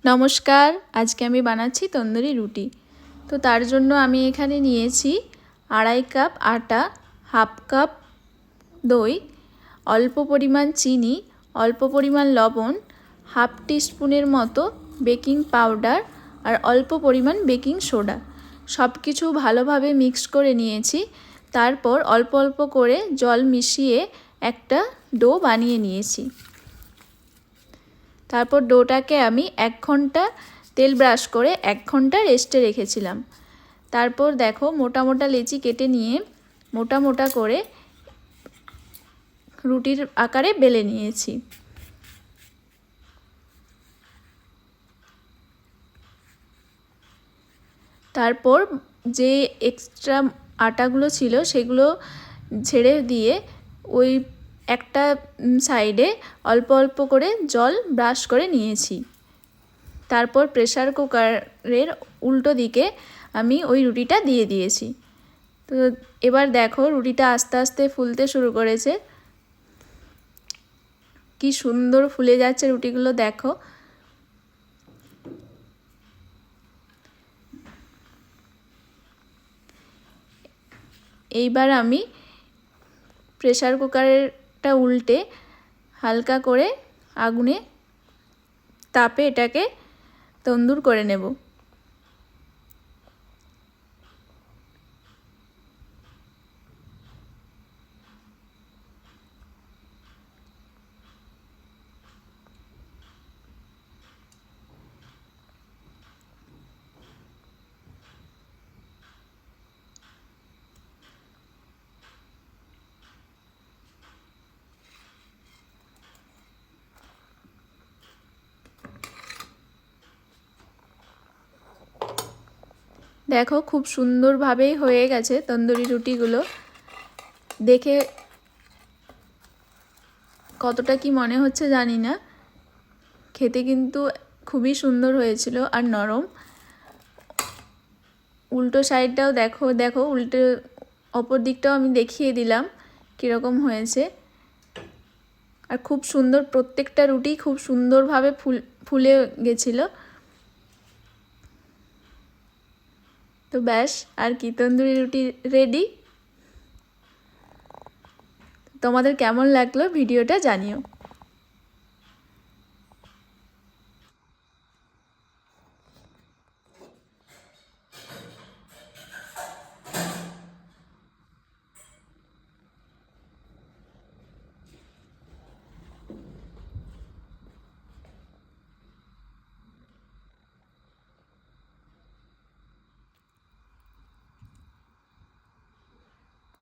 নমস্কার, আজকে আমি বানাচ্ছি তন্দুরি রুটি। তো তার জন্য আমি এখানে নিয়েছি 2.5 কাপ আটা, হাফ কাপ দই, অল্প পরিমাণ চিনি, অল্প পরিমাণ লবণ, হাফ টিস্পুনের মতো বেকিং পাউডার আর অল্প পরিমাণ বেকিং সোডা। সব কিছু ভালোভাবে মিক্স করে নিয়েছি। তারপর অল্প অল্প করে জল মিশিয়ে একটা ডো বানিয়ে নিয়েছি। তারপর ডোটাকে আমি 1 ঘন্টা তেল ব্রাশ করে 1 ঘন্টা রেস্টে রেখেছিলাম। তারপর দেখো মোটা মোটা লেচি কেটে নিয়ে মোটা মোটা করে রুটির আকারে বেলে নিয়েছি। তারপর যে এক্সট্রা আটাগুলো ছিল সেগুলো ছেড়ে দিয়ে ওই একটা সাইডে অল্প অল্প করে জল ব্রাশ করে নিয়েছি। তারপর প্রেসার কুকারের উল্টো দিকে আমি ওই রুটিটা দিয়ে দিয়েছি। তো এবার দেখো রুটিটা আস্তে আস্তে ফুলতে শুরু করেছে। কি সুন্দর ফুলে যাচ্ছে রুটিগুলো দেখো। এইবার আমি প্রেসার কুকারটা উল্টে হালকা করে আগুনে তাপে এটাকে তন্দুর করে নেব। দেখো খুব সুন্দরভাবেই হয়ে গেছে তন্দুরি রুটিগুলো। দেখে কতটা কি মনে হচ্ছে জানি না, খেতে কিন্তু খুবই সুন্দর হয়েছিল আর নরম। উল্টো সাইডটাও দেখো দেখো উল্টো অপর দিকটাও আমি দেখিয়ে দিলাম কীরকম হয়েছে। আর খুব সুন্দর, প্রত্যেকটা রুটি খুব সুন্দরভাবে ফুলে গেছিলো। তো ব্যাস, আর কি, তন্দুরি রুটি রেডি। তোমাদের কেমন লাগলো ভিডিওটা জানিও।